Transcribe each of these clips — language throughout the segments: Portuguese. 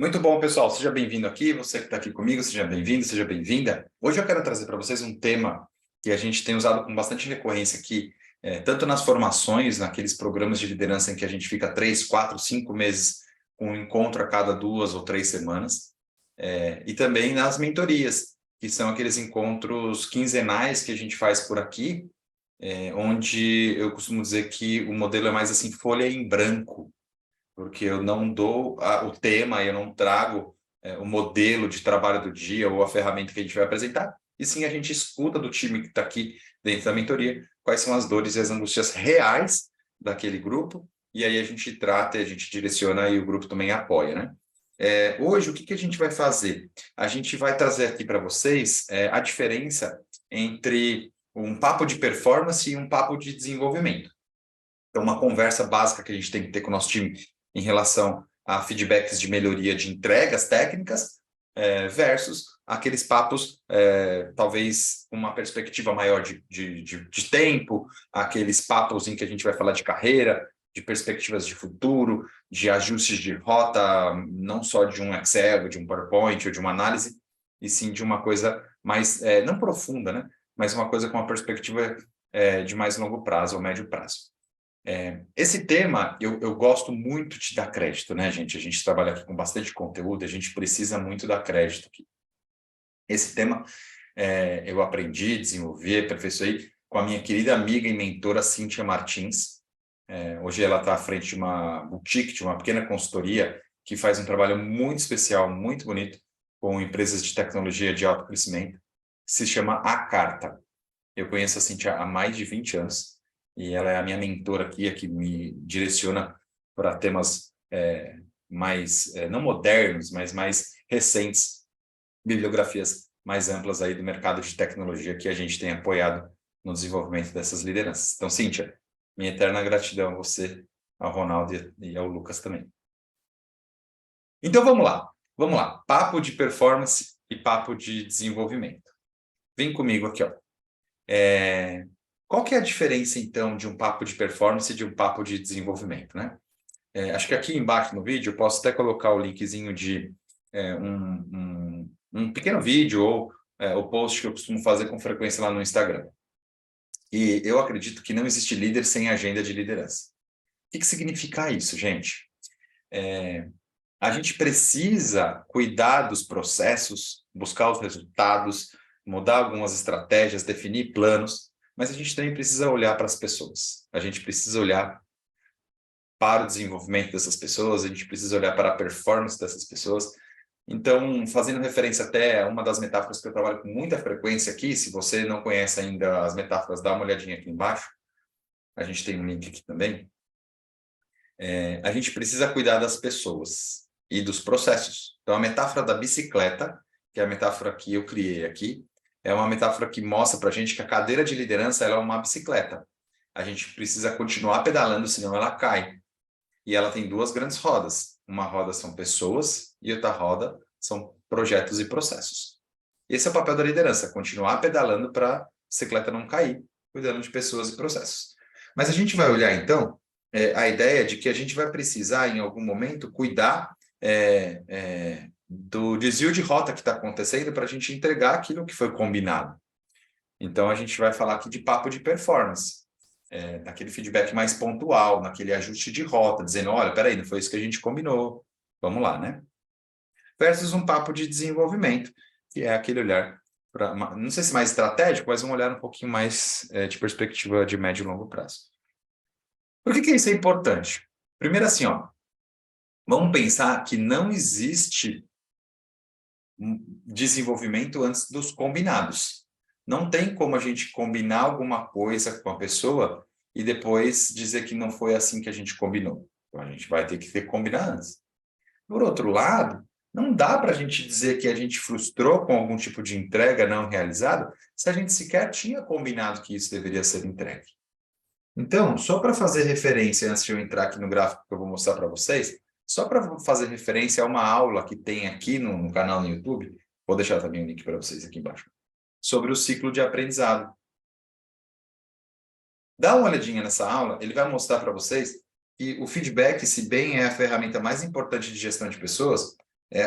Muito bom, pessoal. Seja bem-vindo aqui. Você que está aqui comigo, seja bem-vindo, seja bem-vinda. Hoje eu quero trazer para vocês um tema que a gente tem usado com bastante recorrência aqui, tanto nas formações, naqueles programas de liderança em que a gente fica 3, 4, 5 meses com um encontro a cada 2 ou 3 semanas, e também nas mentorias, que são aqueles encontros quinzenais que a gente faz por aqui, onde eu costumo dizer que o modelo é mais assim, folha em branco, porque eu não dou o tema, eu não trago o modelo de trabalho do dia ou a ferramenta que a gente vai apresentar, e sim a gente escuta do time que está aqui dentro da mentoria quais são as dores e as angústias reais daquele grupo, e aí a gente trata e a gente direciona e o grupo também apoia, né? Hoje, o que a gente vai fazer? A gente vai trazer aqui para vocês a diferença entre um papo de performance e um papo de desenvolvimento. Então, uma conversa básica que a gente tem que ter com o nosso time em relação a feedbacks de melhoria de entregas técnicas, versus aqueles papos, talvez com uma perspectiva maior de tempo, aqueles papos em que a gente vai falar de carreira, de perspectivas de futuro, de ajustes de rota, não só de um Excel, de um PowerPoint ou de uma análise, e sim de uma coisa mais, não profunda, né? Mas uma coisa com uma perspectiva de mais longo prazo ou médio prazo. Esse tema, eu gosto muito de dar crédito, né, gente? A gente trabalha aqui com bastante conteúdo, a gente precisa muito dar crédito aqui. Esse tema eu aprendi, desenvolvi, aperfeiçoei com a minha querida amiga e mentora Cíntia Martins. Hoje ela está à frente de uma boutique, de uma pequena consultoria que faz um trabalho muito especial, muito bonito, com empresas de tecnologia de alto crescimento, que se chama A Carta. Eu conheço a Cíntia há mais de 20 anos e ela é a minha mentora aqui, a que me direciona para temas mais, não modernos, mas mais recentes, bibliografias mais amplas aí do mercado de tecnologia que a gente tem apoiado no desenvolvimento dessas lideranças. Então, Cíntia, minha eterna gratidão a você, ao Ronaldo e ao Lucas também. Então, vamos lá. Papo de performance e papo de desenvolvimento. Vem comigo aqui, ó. Qual que é a diferença, então, de um papo de performance e de um papo de desenvolvimento, né? Acho que aqui embaixo no vídeo eu posso até colocar o linkzinho de um pequeno vídeo ou o post que eu costumo fazer com frequência lá no Instagram. E eu acredito que não existe líder sem agenda de liderança. O que significa isso, gente? A gente precisa cuidar dos processos, buscar os resultados, mudar algumas estratégias, definir planos, mas a gente também precisa olhar para as pessoas. A gente precisa olhar para o desenvolvimento dessas pessoas, a gente precisa olhar para a performance dessas pessoas. Então, fazendo referência até a uma das metáforas que eu trabalho com muita frequência aqui, se você não conhece ainda as metáforas, dá uma olhadinha aqui embaixo. A gente tem um link aqui também. A gente precisa cuidar das pessoas e dos processos. Então, a metáfora da bicicleta, que é a metáfora que eu criei aqui, é uma metáfora que mostra para a gente que a cadeira de liderança ela é uma bicicleta. A gente precisa continuar pedalando, senão ela cai. E ela tem duas grandes rodas. Uma roda são pessoas e outra roda são projetos e processos. Esse é o papel da liderança, continuar pedalando para a bicicleta não cair, cuidando de pessoas e processos. Mas a gente vai olhar, então, a ideia de que a gente vai precisar, em algum momento, cuidar do desvio de rota que está acontecendo para a gente entregar aquilo que foi combinado. Então, a gente vai falar aqui de papo de performance, naquele feedback mais pontual, naquele ajuste de rota, dizendo, olha, peraí, não foi isso que a gente combinou, vamos lá, né? Versus um papo de desenvolvimento, que é aquele olhar, não sei se mais estratégico, mas um olhar um pouquinho mais de perspectiva de médio e longo prazo. Por que isso é importante? Primeiro assim, ó, vamos pensar que não existe desenvolvimento antes dos combinados. Não tem como a gente combinar alguma coisa com a pessoa e depois dizer que não foi assim que a gente combinou. Então, a gente vai ter que combinar antes. Por outro lado, não dá para a gente dizer que a gente frustrou com algum tipo de entrega não realizada se a gente sequer tinha combinado que isso deveria ser entregue. Então, só para fazer referência, antes de eu entrar aqui no gráfico que eu vou mostrar para vocês, só para fazer referência a uma aula que tem aqui no canal no YouTube, vou deixar também o link para vocês aqui embaixo, sobre o ciclo de aprendizado. Dá uma olhadinha nessa aula, ele vai mostrar para vocês que o feedback, se bem é a ferramenta mais importante de gestão de pessoas,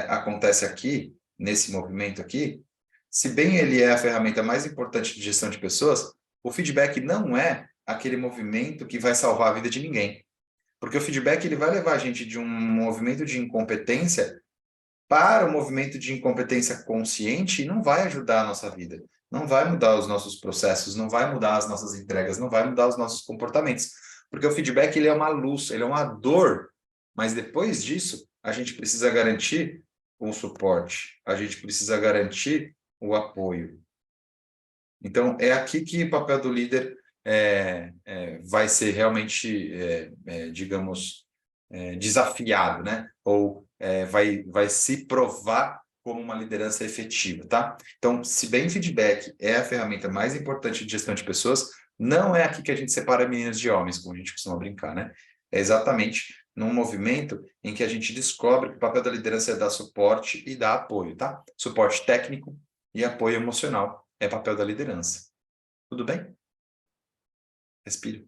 acontece aqui, nesse movimento aqui, se bem ele é a ferramenta mais importante de gestão de pessoas, o feedback não é aquele movimento que vai salvar a vida de ninguém. Porque o feedback ele vai levar a gente de um movimento de incompetência para um movimento de incompetência consciente e não vai ajudar a nossa vida. Não vai mudar os nossos processos, não vai mudar as nossas entregas, não vai mudar os nossos comportamentos. Porque o feedback ele é uma luz, ele é uma dor. Mas depois disso, a gente precisa garantir o suporte, a gente precisa garantir o apoio. Então, é aqui que o papel do líder vai ser realmente, digamos, desafiado, né? Ou vai se provar como uma liderança efetiva, tá? Então, se bem feedback é a ferramenta mais importante de gestão de pessoas, não é aqui que a gente separa meninos de homens, como a gente costuma brincar, né? É exatamente num movimento em que a gente descobre que o papel da liderança é dar suporte e dar apoio, tá? Suporte técnico e apoio emocional é papel da liderança. Tudo bem? Respire.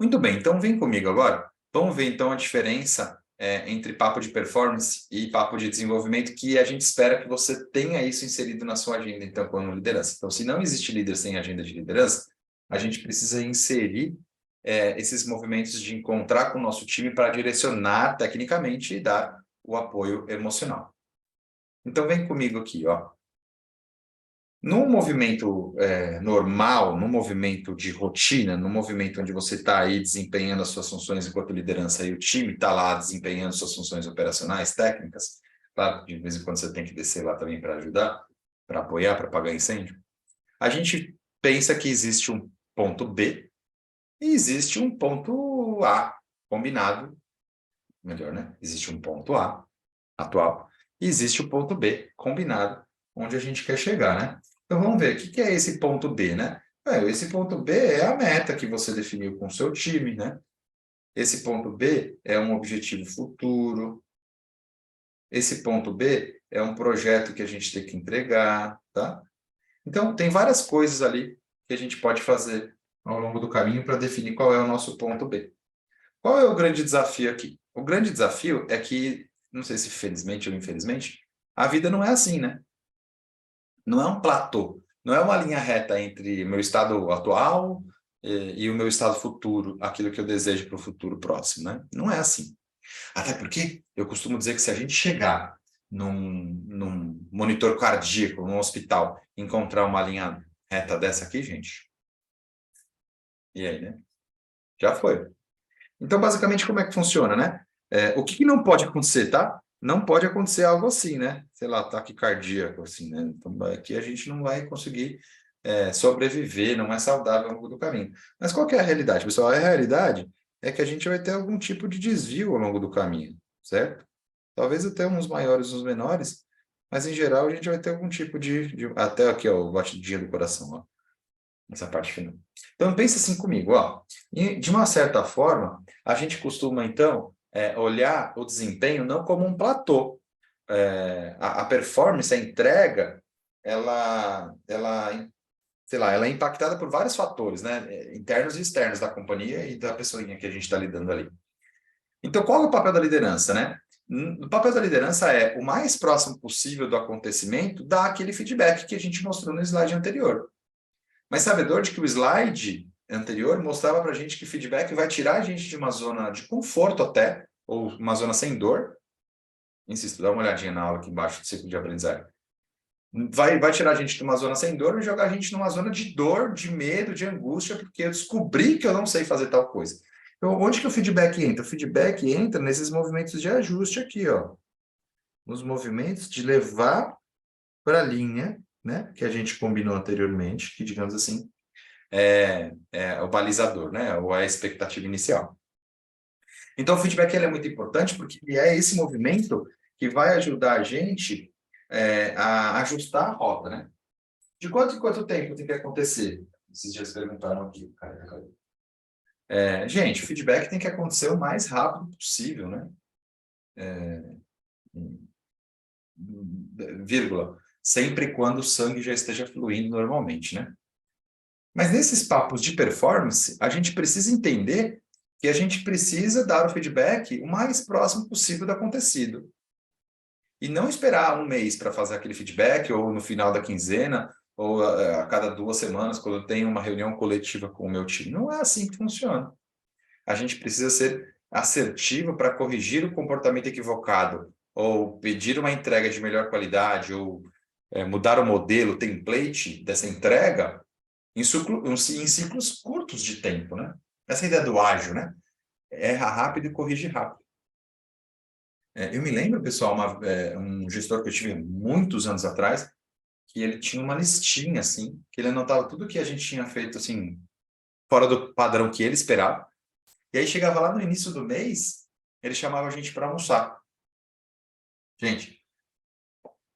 Muito bem, então vem comigo agora. Vamos ver então a diferença entre papo de performance e papo de desenvolvimento, que a gente espera que você tenha isso inserido na sua agenda, então, como liderança. Então, se não existe líder sem agenda de liderança, a gente precisa inserir esses movimentos de encontrar com o nosso time para direcionar tecnicamente e dar o apoio emocional. Então, vem comigo aqui, ó. Num movimento normal, num movimento de rotina, num movimento onde você está aí desempenhando as suas funções enquanto liderança e o time está lá desempenhando suas funções operacionais, técnicas, claro, de vez em quando você tem que descer lá também para ajudar, para apoiar, para apagar incêndio, a gente pensa que existe um ponto B e existe um ponto A combinado, melhor, né? Existe um ponto A atual e existe o ponto B combinado, onde a gente quer chegar, né? Então vamos ver, o que é esse ponto B, né? Esse ponto B é a meta que você definiu com o seu time, né? Esse ponto B é um objetivo futuro. Esse ponto B é um projeto que a gente tem que entregar, tá? Então, tem várias coisas ali que a gente pode fazer ao longo do caminho para definir qual é o nosso ponto B. Qual é o grande desafio aqui? O grande desafio é que, não sei se felizmente ou infelizmente, a vida não é assim, né? Não é um platô, não é uma linha reta entre o meu estado atual e o meu estado futuro, aquilo que eu desejo para o futuro próximo, né? Não é assim. Até porque eu costumo dizer que se a gente chegar num monitor cardíaco, num hospital, encontrar uma linha reta dessa aqui, gente, e aí, né? Já foi. Então, basicamente, como é que funciona, né? O que não pode acontecer, tá? Não pode acontecer algo assim, né? Sei lá, ataque cardíaco, assim, né? Então, aqui a gente não vai conseguir sobreviver, não é saudável ao longo do caminho. Mas qual que é a realidade, pessoal? A realidade é que a gente vai ter algum tipo de desvio ao longo do caminho, certo? Talvez até uns maiores, uns menores, mas em geral a gente vai ter algum tipo até aqui, ó, o batidinho do coração, ó, nessa parte final. Então, pense assim comigo, ó. E, de uma certa forma, a gente costuma, então, olhar o desempenho não como um platô. A performance, a entrega, sei lá, ela é impactada por vários fatores, né? Internos e externos da companhia e da pessoinha que a gente está lidando ali. Então, qual é o papel da liderança, né? O papel da liderança é, o mais próximo possível do acontecimento, dar aquele feedback que a gente mostrou no slide anterior. Mas sabedor de que o slide anterior mostrava para a gente que feedback vai tirar a gente de uma zona de conforto até, ou uma zona sem dor. Insisto, dá uma olhadinha na aula aqui embaixo do ciclo de aprendizagem. Vai tirar a gente de uma zona sem dor e jogar a gente numa zona de dor, de medo, de angústia, porque eu descobri que eu não sei fazer tal coisa. Então, onde que o feedback entra? O feedback entra nesses movimentos de ajuste aqui, ó. Nos movimentos de levar para a linha, né, que a gente combinou anteriormente, que, digamos assim, é o balizador, né, ou a expectativa inicial. Então, o feedback ele é muito importante porque é esse movimento que vai ajudar a gente a ajustar a rota, né? De quanto em quanto tempo tem que acontecer? Esses dias perguntaram aqui. Gente, o feedback tem que acontecer o mais rápido possível, né? Vírgula. Sempre quando o sangue já esteja fluindo normalmente, né? Mas nesses papos de performance, a gente precisa entender que a gente precisa dar o feedback o mais próximo possível do acontecido. E não esperar um mês para fazer aquele feedback, ou no final da quinzena, ou a cada 2 semanas, quando eu tenho uma reunião coletiva com o meu time. Não é assim que funciona. A gente precisa ser assertivo para corrigir o comportamento equivocado, ou pedir uma entrega de melhor qualidade, ou mudar o modelo, o template dessa entrega em ciclos curtos de tempo, né? Essa ideia do ágil, né? Erra rápido e corrige rápido. Eu me lembro, pessoal, um gestor que eu tive muitos anos atrás, que ele tinha uma listinha, assim, que ele anotava tudo que a gente tinha feito, assim, fora do padrão que ele esperava. E aí chegava lá no início do mês, ele chamava a gente para almoçar. Gente,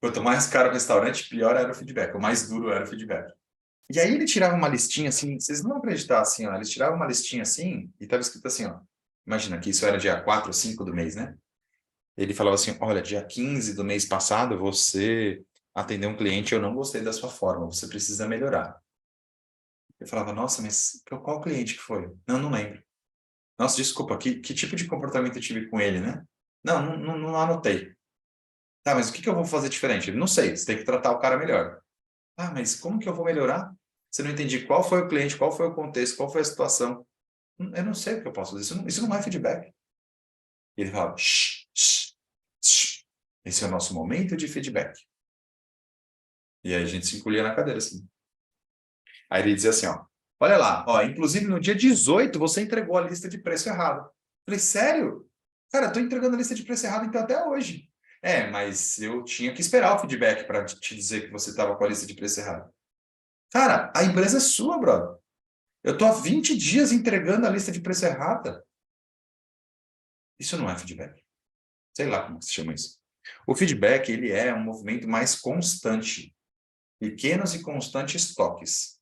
quanto mais caro o restaurante, pior era o feedback, o mais duro era o feedback. E aí ele tirava uma listinha assim, vocês não vão acreditar assim, ó, eles tiravam uma listinha assim e estava escrito assim, ó, imagina que isso era dia 4 ou 5 do mês, né? Ele falava assim, olha, dia 15 do mês passado você atendeu um cliente, eu não gostei da sua forma, você precisa melhorar. Eu falava, nossa, mas qual cliente que foi? Não, não lembro. Nossa, desculpa, que tipo de comportamento eu tive com ele, né? Não anotei. Tá, mas o que eu vou fazer diferente? Não sei, você tem que tratar o cara melhor. Ah, mas como que eu vou melhorar? Se eu não entendi qual foi o cliente, qual foi o contexto, qual foi a situação. Eu não sei o que eu posso fazer. Isso não é feedback. E ele fala, shh, shh, shh. Esse é o nosso momento de feedback. E aí a gente se encolhia na cadeira, assim. Aí ele dizia assim, ó, olha lá, ó, inclusive no dia 18 você entregou a lista de preço errado. Eu falei, sério? Cara, eu tô entregando a lista de preço errado então até hoje. Mas eu tinha que esperar o feedback para te dizer que você estava com a lista de preço errado. Cara, a empresa é sua, brother. Eu tô há 20 dias entregando a lista de preço errada. Isso não é feedback. Sei lá como se chama isso. O feedback, ele é um movimento mais constante. Pequenos e constantes toques.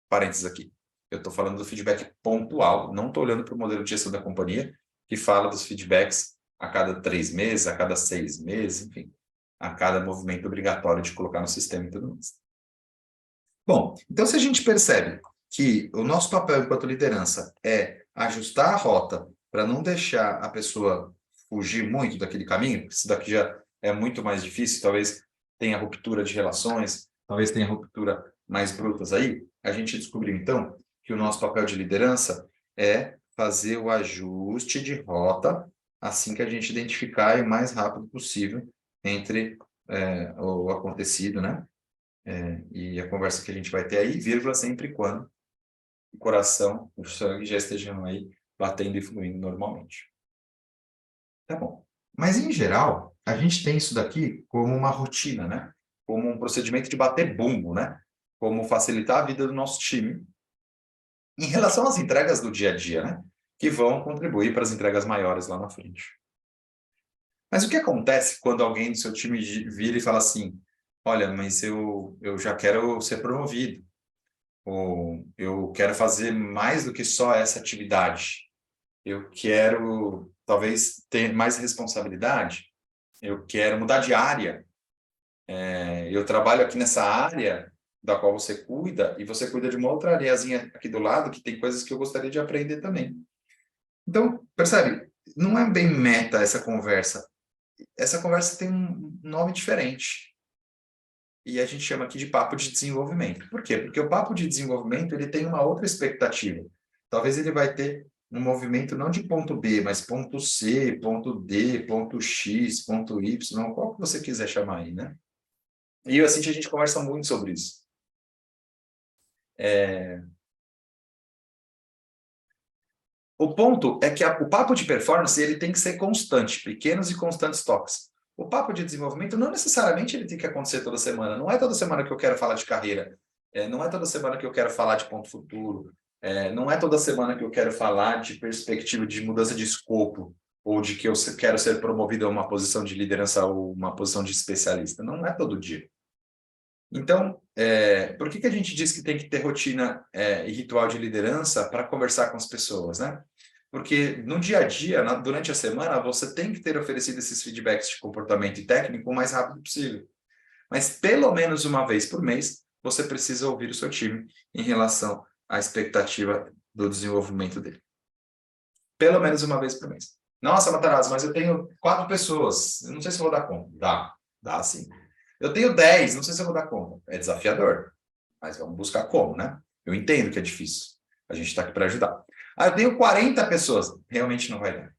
Parênteses aqui. Eu estou falando do feedback pontual. Não estou olhando para o modelo de gestão da companhia, que fala dos feedbacks a cada 3 meses, a cada 6 meses, enfim. A cada movimento obrigatório de colocar no sistema e tudo mais. Bom, então se a gente percebe que o nosso papel enquanto liderança é ajustar a rota para não deixar a pessoa fugir muito daquele caminho, porque isso daqui já é muito mais difícil, talvez tenha ruptura de relações, talvez tenha ruptura mais brutas aí, a gente descobriu então que o nosso papel de liderança é fazer o ajuste de rota assim que a gente identificar o mais rápido possível entre o acontecido, né? E a conversa que a gente vai ter aí, vírgula, sempre e quando o coração, o sangue já estejam aí batendo e fluindo normalmente. Tá bom. Mas, em geral, a gente tem isso daqui como uma rotina, né? Como um procedimento de bater bumbo, né? Como facilitar a vida do nosso time em relação às entregas do dia a dia, né? Que vão contribuir para as entregas maiores lá na frente. Mas o que acontece quando alguém do seu time vira e fala assim, olha, mas eu já quero ser promovido, ou eu quero fazer mais do que só essa atividade. Eu quero, talvez, ter mais responsabilidade. Eu quero mudar de área. Eu trabalho aqui nessa área da qual você cuida, e você cuida de uma outra areazinha aqui do lado, que tem coisas que eu gostaria de aprender também. Então, percebe? Não é bem meta essa conversa. Essa conversa tem um nome diferente. E a gente chama aqui de papo de desenvolvimento. Por quê? Porque o papo de desenvolvimento ele tem uma outra expectativa. Talvez ele vai ter um movimento não de ponto B, mas ponto C, ponto D, ponto X, ponto Y, qual que você quiser chamar aí, né? E assim a gente conversa muito sobre isso. O ponto é que o papo de performance ele tem que ser constante, pequenos e constantes toques. O papo de desenvolvimento não necessariamente ele tem que acontecer toda semana. Não é toda semana que eu quero falar de carreira. Não é toda semana que eu quero falar de ponto futuro. Não é toda semana que eu quero falar de perspectiva de mudança de escopo ou de que eu quero ser promovido a uma posição de liderança ou uma posição de especialista. Não é todo dia. Então, por que a gente diz que tem que ter rotina e ritual de liderança para conversar com as pessoas, né? Porque no dia a dia, durante a semana, você tem que ter oferecido esses feedbacks de comportamento e técnico o mais rápido possível. Mas pelo menos uma vez por mês, você precisa ouvir o seu time em relação à expectativa do desenvolvimento dele. Pelo menos uma vez por mês. Nossa, Matarazzo, mas eu tenho 4 pessoas. Eu não sei se eu vou dar conta. Dá sim. Eu tenho 10, não sei se eu vou dar conta. É desafiador, mas vamos buscar como, né? Eu entendo que é difícil. A gente está aqui para ajudar. Ah, eu tenho 40 pessoas. Realmente não vai dar.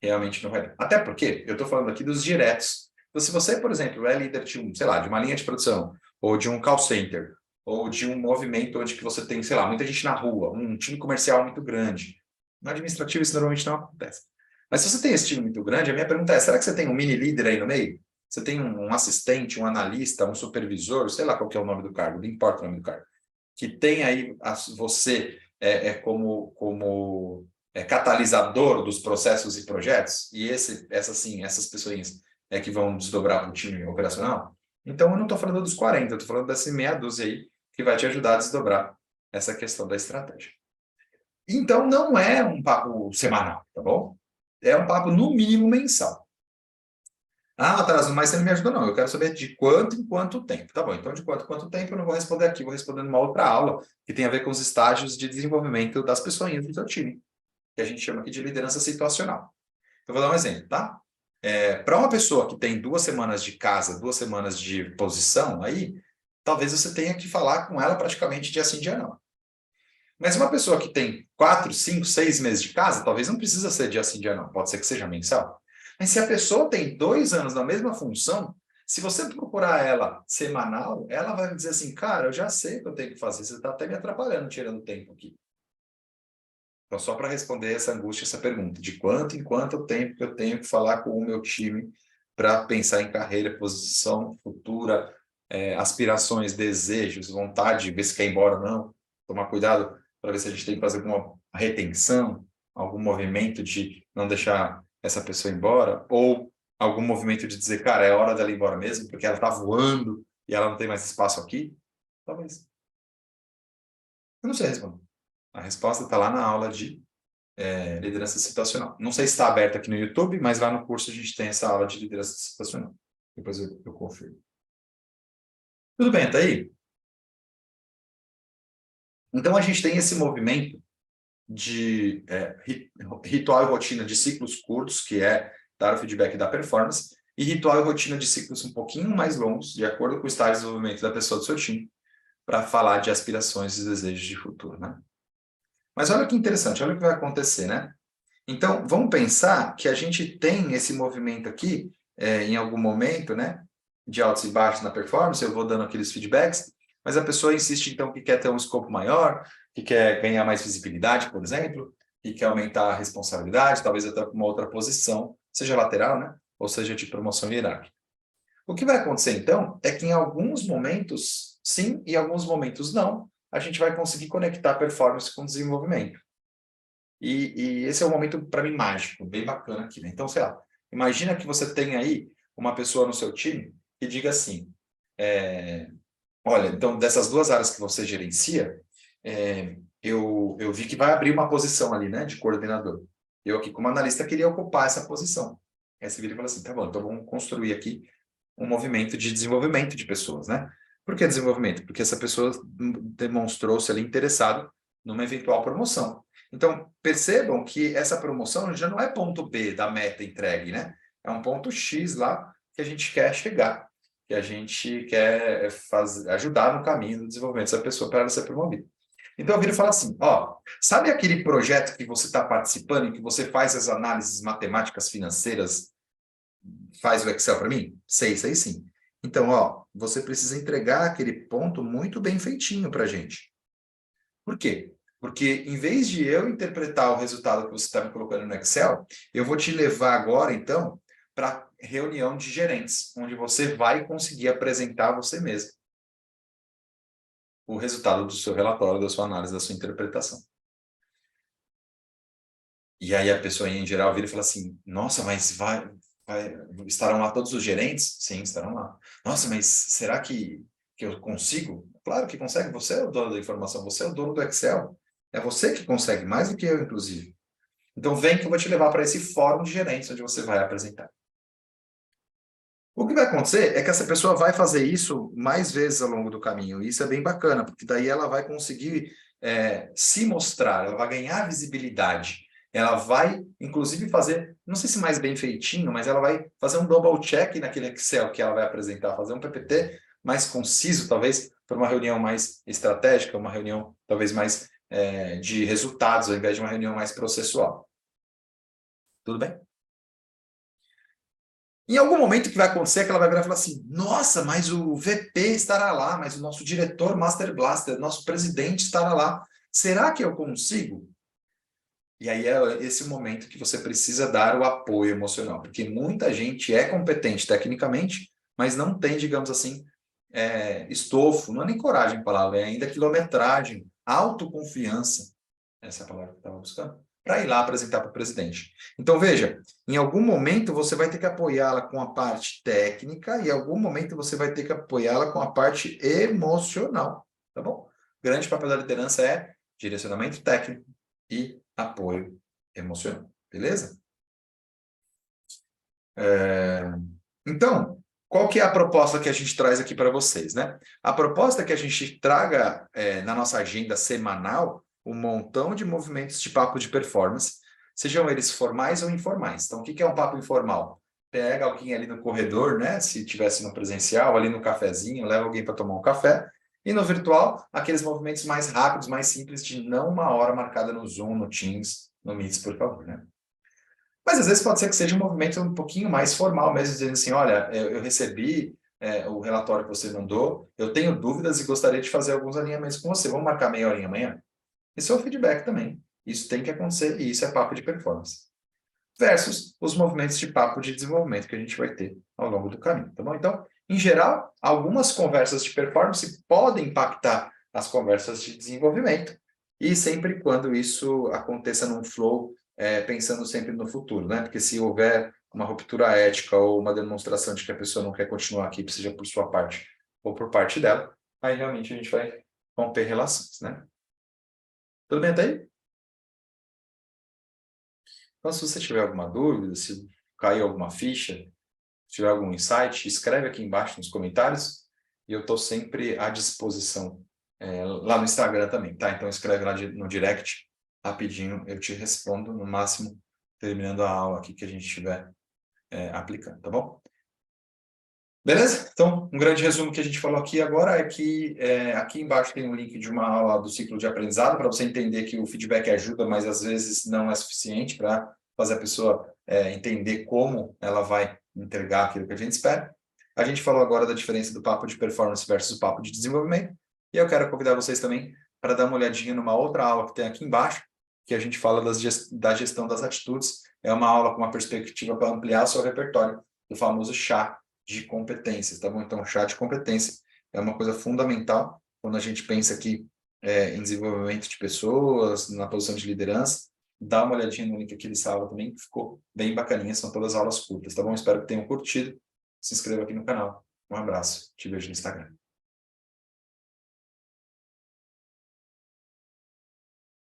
Realmente não vai dar. Até porque eu estou falando aqui dos diretos. Então, se você, por exemplo, é líder de sei lá, de uma linha de produção, ou de um call center, ou de um movimento onde que você tem, sei lá, muita gente na rua, um time comercial muito grande. No administrativo isso normalmente não acontece. Mas se você tem esse time muito grande, a minha pergunta é, será que você tem um mini líder aí no meio? Você tem um assistente, um analista, um supervisor, sei lá qual que é o nome do cargo, não importa o nome do cargo, que tem aí você como catalisador dos processos e projetos, e essas pessoas é que vão desdobrar o time operacional. Então, eu não estou falando dos 40, eu estou falando dessa meia dúzia aí que vai te ajudar a desdobrar essa questão da estratégia. Então, não é um papo semanal, tá bom? É um papo, no mínimo, mensal. Ah, Matarazzo, mas você não me ajuda, não. Eu quero saber de quanto em quanto tempo. Tá bom, então de quanto em quanto tempo eu não vou responder aqui, vou responder numa outra aula que tem a ver com os estágios de desenvolvimento das pessoas do seu time, que a gente chama aqui de liderança situacional. Eu vou dar um exemplo, tá? Para uma pessoa que tem 2 semanas de casa, 2 semanas de posição, aí talvez você tenha que falar com ela praticamente dia sim, dia não. Mas uma pessoa que tem 4, 5, 6 meses de casa, talvez não precisa ser dia sim, dia não. Pode ser que seja mensal. Mas se a pessoa tem 2 anos na mesma função, se você procurar ela semanal, ela vai dizer assim, cara, eu já sei o que eu tenho que fazer, você está até me atrapalhando, tirando tempo aqui. Então, só para responder essa angústia, essa pergunta, de quanto em quanto tempo que eu tenho que falar com o meu time para pensar em carreira, posição futura, aspirações, desejos, vontade, ver se quer ir embora ou não, tomar cuidado para ver se a gente tem que fazer alguma retenção, algum movimento de não deixar essa pessoa embora, ou algum movimento de dizer, cara, é hora dela ir embora mesmo, porque ela está voando e ela não tem mais espaço aqui? Talvez. Eu não sei responder. A resposta está lá na aula de liderança situacional. Não sei se está aberto aqui no YouTube, mas lá no curso a gente tem essa aula de liderança situacional. Depois eu confirmo. Tudo bem, tá aí? Então a gente tem esse movimento de ritual e rotina de ciclos curtos, que é dar o feedback da performance, e ritual e rotina de ciclos um pouquinho mais longos, de acordo com o estágio de desenvolvimento da pessoa do seu time, para falar de aspirações e desejos de futuro, né? Mas olha que interessante, olha o que vai acontecer, né? Então, vamos pensar que a gente tem esse movimento aqui, em algum momento, né? De altos e baixos na performance, eu vou dando aqueles feedbacks, mas a pessoa insiste, então, que quer ter um escopo maior, que quer ganhar mais visibilidade, por exemplo, que quer aumentar a responsabilidade, talvez até com uma outra posição, seja lateral, né? Ou seja, de promoção hierárquica. O que vai acontecer, então, é que em alguns momentos, sim, e em alguns momentos não, a gente vai conseguir conectar performance com desenvolvimento. E esse é um momento, para mim, mágico, bem bacana aqui, né? Então, sei lá, imagina que você tem aí uma pessoa no seu time que diga assim, olha, então, dessas 2 áreas que você gerencia, eu vi que vai abrir uma posição ali, né, de coordenador. Eu aqui, como analista, queria ocupar essa posição. Aí você vira e fala assim, tá bom, então vamos construir aqui um movimento de desenvolvimento de pessoas, né? Por que desenvolvimento? Porque essa pessoa demonstrou-se ali interessado numa eventual promoção. Então, percebam que essa promoção já não é ponto B da meta entregue, né? É um ponto X lá que a gente quer chegar, que a gente quer ajudar no caminho do desenvolvimento dessa pessoa para ela ser promovida. Então, eu viro e falo assim, ó, sabe aquele projeto que você está participando, em que você faz as análises matemáticas financeiras, faz o Excel para mim? Sei sim. Então, ó, você precisa entregar aquele ponto muito bem feitinho para a gente. Por quê? Porque em vez de eu interpretar o resultado que você está me colocando no Excel, eu vou te levar agora, então, para reunião de gerentes, onde você vai conseguir apresentar você mesmo o resultado do seu relatório, da sua análise, da sua interpretação. E aí a pessoa, em geral, vira e fala assim, nossa, mas estarão lá todos os gerentes? Sim, estarão lá. Nossa, mas será que eu consigo? Claro que consegue, você é o dono da informação, você é o dono do Excel. É você que consegue, mais do que eu, inclusive. Então, vem que eu vou te levar para esse fórum de gerentes, onde você vai apresentar. O que vai acontecer é que essa pessoa vai fazer isso mais vezes ao longo do caminho. E isso é bem bacana, porque daí ela vai conseguir se mostrar, ela vai ganhar visibilidade. ela vai, inclusive, fazer, não sei se mais bem feitinho, mas ela vai fazer um double check naquele Excel que ela vai apresentar, fazer um PPT mais conciso, talvez, para uma reunião mais estratégica, uma reunião talvez mais de resultados, ao invés de uma reunião mais processual. Tudo bem? Em algum momento que vai acontecer é que ela vai virar e falar assim, nossa, mas o VP estará lá, mas o nosso diretor Master Blaster, nosso presidente estará lá. Será que eu consigo? E aí é esse momento que você precisa dar o apoio emocional, porque muita gente é competente tecnicamente, mas não tem, digamos assim, estofo, não é nem coragem a palavra, é ainda quilometragem, autoconfiança, essa é a palavra que eu estava buscando, para ir lá apresentar para o presidente. Então, veja, em algum momento você vai ter que apoiá-la com a parte técnica e em algum momento você vai ter que apoiá-la com a parte emocional, tá bom? O grande papel da liderança é direcionamento técnico e apoio emocional, beleza? Então, qual que é a proposta que a gente traz aqui para vocês, né? A proposta é que a gente traga na nossa agenda semanal um montão de movimentos de papo de performance, sejam eles formais ou informais. Então, o que é um papo informal? Pega alguém ali no corredor, né? Se tivesse no presencial, ali no cafezinho, leva alguém para tomar um café. E no virtual, aqueles movimentos mais rápidos, mais simples, de não uma hora marcada no Zoom, no Teams, no Meets, por favor, né? Mas às vezes pode ser que seja um movimento um pouquinho mais formal mesmo, dizendo assim, olha, eu recebi o relatório que você mandou, eu tenho dúvidas e gostaria de fazer alguns alinhamentos com você. Vamos marcar meia horinha amanhã? Isso é o feedback também. Isso tem que acontecer e isso é papo de performance. Versus os movimentos de papo de desenvolvimento que a gente vai ter ao longo do caminho, tá bom? Então, em geral, algumas conversas de performance podem impactar as conversas de desenvolvimento e sempre quando isso aconteça num flow, pensando sempre no futuro, né? Porque se houver uma ruptura ética ou uma demonstração de que a pessoa não quer continuar aqui, seja por sua parte ou por parte dela, aí realmente a gente vai romper relações, né? Tudo bem até aí? Então, se você tiver alguma dúvida, se caiu alguma ficha, se tiver algum insight, escreve aqui embaixo nos comentários e eu estou sempre à disposição lá no Instagram também, tá? Então escreve lá no direct, rapidinho, eu te respondo no máximo, terminando a aula aqui que a gente estiver aplicando, tá bom? Beleza? Então, um grande resumo que a gente falou aqui agora é que aqui embaixo tem um link de uma aula do ciclo de aprendizado para você entender que o feedback ajuda, mas às vezes não é suficiente para fazer a pessoa entender como ela vai entregar aquilo que a gente espera. A gente falou agora da diferença do papo de performance versus o papo de desenvolvimento, e eu quero convidar vocês também para dar uma olhadinha numa outra aula que tem aqui embaixo, que a gente fala da gestão das atitudes. É uma aula com uma perspectiva para ampliar o seu repertório, do famoso chá de competências, tá bom? Então, o chá de competência é uma coisa fundamental quando a gente pensa aqui em desenvolvimento de pessoas, na posição de liderança. Dá uma olhadinha no link aqui dessa aula também, que ficou bem bacaninha, são todas aulas curtas, tá bom? Espero que tenham curtido. Se inscreva aqui no canal. Um abraço, te vejo no Instagram.